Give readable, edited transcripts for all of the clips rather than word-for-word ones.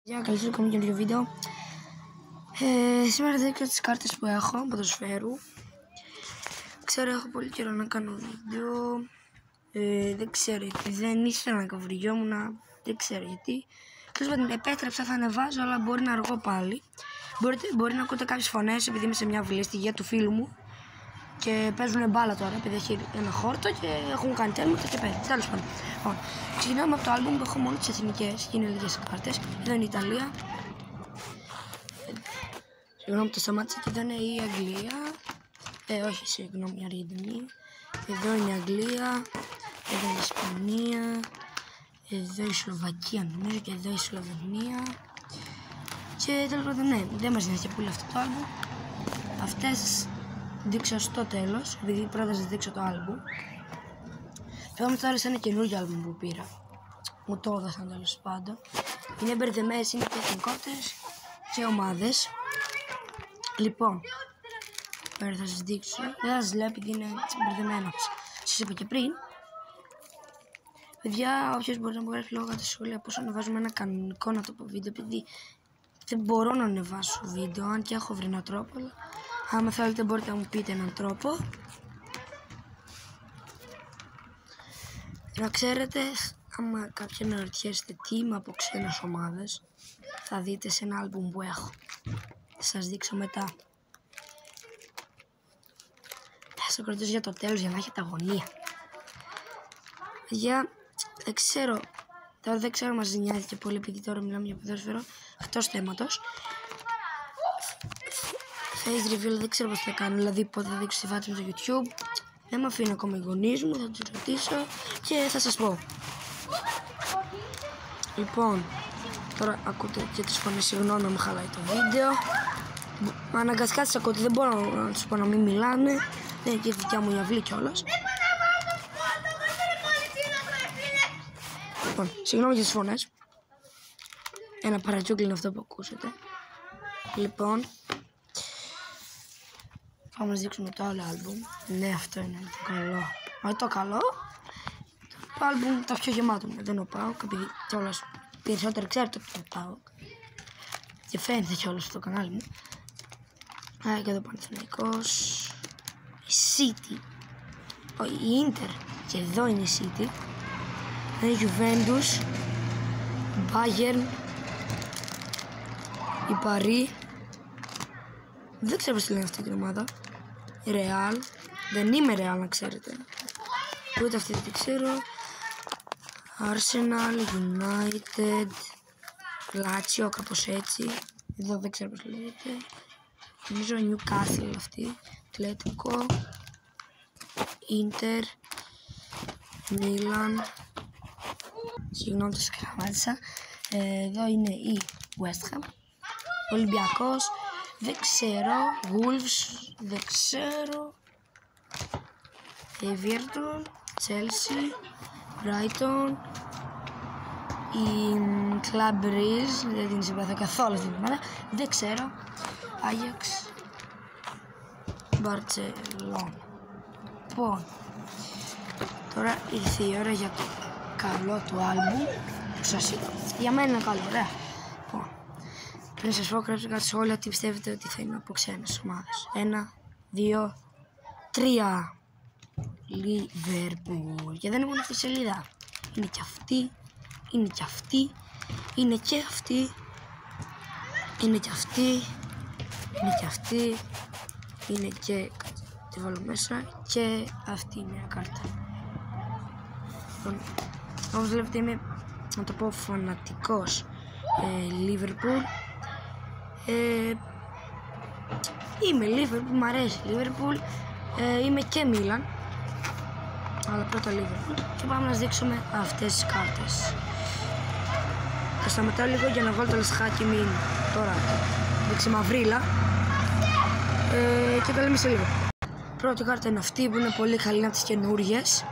Γεια, καλώς ήρθατε σε καινούργιο βίντεο. Σήμερα θα δείξω τις κάρτες που έχω ποδοσφαίρου. Ξέρω, έχω πολύ καιρό να κάνω βίντεο. Δεν ξέρω γιατί, δεν ήθελα να καυριόμουν, δεν ξέρω γιατί. Τέλος πάντων, επέτρεψα, θα ανεβάζω, αλλά μπορεί να αργώ πάλι. Μπορεί να ακούτε κάποιες φωνές, επειδή είμαι σε μια αυλή στη γη του φίλου μου και παίζουν μπάλα τώρα, επειδή έχει ένα χόρτο και έχουν κάνει τέρματα και παίρνουν. Τέλος πάντων. Ξεκινάμε από το άλμπουμ που έχω μόνο τις εθνικές και είναι λίγες κάρτες. Εδώ είναι η Ιταλία. Συγγνώμη, το σταμάτησα και εδώ είναι η Αγγλία. Όχι, συγγνώμη, η Αργεντινή. Εδώ είναι η Αγγλία. Εδώ είναι η Ισπανία. Εδώ η Σλοβακία νομίζω και εδώ η Σλοβενία. Και τέλος πάντων, ναι, δεν μας νοιάζει πολύ αυτό το άλμπουμ. Αυτές δείξω στο τέλος, επειδή πρώτα σας δείξω το άλμπουμ. Πάμε τώρα σε ένα καινούργιο άλμπουμ που πήρα. Μου το έδωσαν τέλος πάντων. Είναι μπερδεμένες, είναι και εθνικότητες και ομάδες. Λοιπόν, τώρα θα σας δείξω. Δεν θα σας λέω επειδή είναι μπερδεμένα. Σας είπα και πριν. Παιδιά, όποιος μπορεί να μου γράψει λόγω κατά σχόλια πώς ανεβάζουμε ένα κανονικό να το πω βίντεο, επειδή δεν μπορώ να ανεβάσω βίντεο, αν και έχω βρει έναν τρόπο. Αλλά άμα θέλετε μπορείτε να μου πείτε έναν τρόπο. Να ξέρετε, άμα κάποιοι να ρωτιέστε τι είμαι από ξένες ομάδες, θα δείτε σε ένα άλμπουμ που έχω. Θα σας δείξω μετά. Θα σας κρατήσω για το τέλος για να έχετε αγωνία. Για δεν ξέρω, τώρα δεν ξέρω μας νοιάζει και πολύ επειδή τώρα μιλάμε για ποδόσφαιρο, εκτός θέματος. Face reveal δεν ξέρω πώς θα κάνω, δηλαδή πότε θα δείξω τη φάτσα μου στο YouTube. Δεν με αφήνω ακόμα οι γονείς μου, θα τους ρωτήσω και θα σας πω. Λοιπόν, τώρα ακούτε και τις φωνές, συγγνώμη να μου χαλάει το βίντεο. Αναγκαστικά τις ακούτε, δεν μπορώ να τους πω να μην μιλάνε. Δεν είναι και η δικιά μου η αυλή κιόλας. Λοιπόν, συγγνώμη για τις φωνές. Ένα παρατσούκλι είναι αυτό που ακούσατε. Λοιπόν, θα μας δείξουμε το άλλο άλμπουμ. Ναι, αυτό είναι το καλό. Όχι το καλό. Το άλμπουμ το πιο γεμάτο μου. Δεν είναι ο ΠΑΟΚ, επειδή κιόλας περισσότερο ξέρετε το ΠΑΟΚ. Και φαίνεται κιόλας στο κανάλι μου. Και εδώ Παναθηναϊκός. Η City. Όχι, η Inter. Και εδώ είναι η City. Είναι η Juventus. Η Bayern. Η Paris. Δεν ξέρω πώς τη λένε αυτή την ομάδα. Η Real. Δεν είμαι Real να ξέρετε. Ούτε αυτή δεν ξέρω. Arsenal, United, Lazio, κάπως έτσι. Εδώ δεν ξέρω πώς λέγεται. Νομίζω Newcastle αυτή. Atletico, Inter, Milan. Συγγνώμη το σκραμμάτισα. Εδώ είναι η West Ham. Ολυμπιακός. Δεν ξέρω. Wolves. Δεν ξέρω. Everton, Chelsea, Brighton. Η Club Brugge. Δεν την συμπαθώ καθόλου αυτή την ομάδα. Δεν ξέρω. Ajax. Barcelona. Λοιπόν, τώρα ήρθε η ώρα για το καλό του άλμπουμ που σας είπα. Για μένα είναι καλό, ωραία. Λοιπόν, πριν σας πω, γράψτε κάτι σχόλια τι πιστεύετε ότι θα είναι από ξένες ομάδες. 1, 2, 3. Liverpool. Και δεν είναι μόνο αυτή η σελίδα. Είναι και αυτή. Είναι και αυτή. Είναι και αυτή. Είναι και αυτή. Είναι και αυτή. Είναι και. Τη βάλω μέσα. Και αυτή είναι μια κάρτα. Όπως βλέπετε είμαι, να το πω, φανατικός Liverpool. Είμαι Liverpool, μου αρέσει Liverpool. Είμαι και Milan. Αλλά πρώτα Liverpool. Και πάμε να σας δείξουμε αυτές τις κάρτες. Θα σταματάω λίγο για να βάλω το λασχάκι μην τώρα δείξει μαυρίλα. Και τα λέμε σε λίγο. Πρώτη κάρτα είναι αυτή που είναι πολύ καλή, είναι από τις καινούργιες.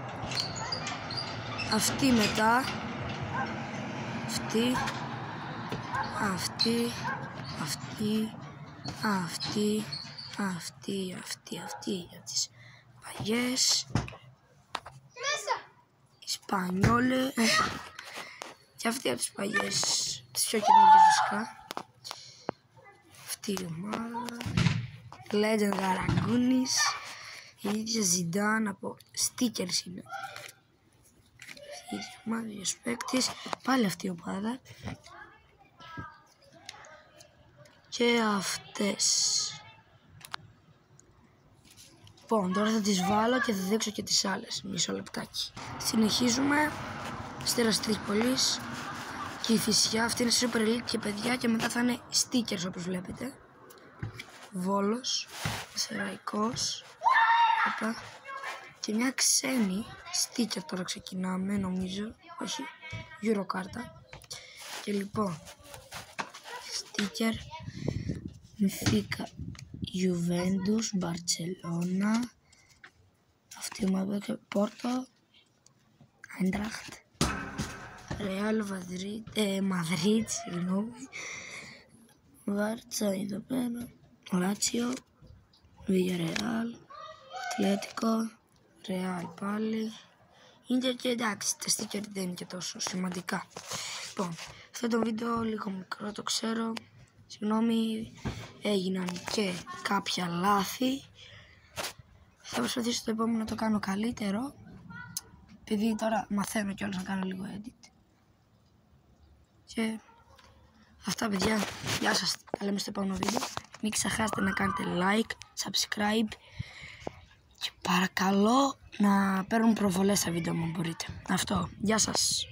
Αυτή μετά. Αυτή. Αυτή. Αυτή. Αυτή. Αυτή. Αυτή. Από τις παλιές. Ισπανιόλε. Και αυτή από τις παλιές, τις τις πιο καινούργιες φυσικά. Αυτή η ομάδα. Legend Aragonis. Η ίδια Zidane από stickers είναι. Η ίδια ομάδα, η παίκτης. Πάλι αυτή η ομάδα. Και αυτές. Λοιπόν, τώρα θα τις βάλω και θα δείξω και τις άλλες. Μισό λεπτάκι. Συνεχίζουμε. Αστέρας Τρίπολης. Και η Φυσιά. Αυτή είναι Super Elite και παιδιά. Και μετά θα είναι stickers όπως βλέπετε. Βόλος. Σεραϊκός. Και μια ξένη sticker τώρα ξεκινάμε νομίζω. Όχι. Euro κάρτα. Και λοιπόν. Sticker. Μυθίκα. Juventus, Barcelona, αυτή η ομάδα και Πόρτο, Eintracht, Real Madrid, συγγνώμη, Βάρτσα εδώ πέρα, Λάτσιο, Villarreal, Ατλέτικο, Real πάλι, είναι και εντάξει, τα sticker δεν είναι και τόσο σημαντικά. Λοιπόν, αυτό το βίντεο λίγο μικρό το ξέρω. Συγγνώμη, έγιναν και κάποια λάθη. Θα προσπαθήσω το επόμενο να το κάνω καλύτερο. Επειδή τώρα μαθαίνω κιόλας να κάνω λίγο edit. Και αυτά παιδιά, γεια σας, τα λέμε στο επόμενο βίντεο. Μην ξεχάσετε να κάνετε like, subscribe. Και παρακαλώ να παίρνουν προβολές στα βίντεο μου αν μπορείτε. Αυτό, γεια σας.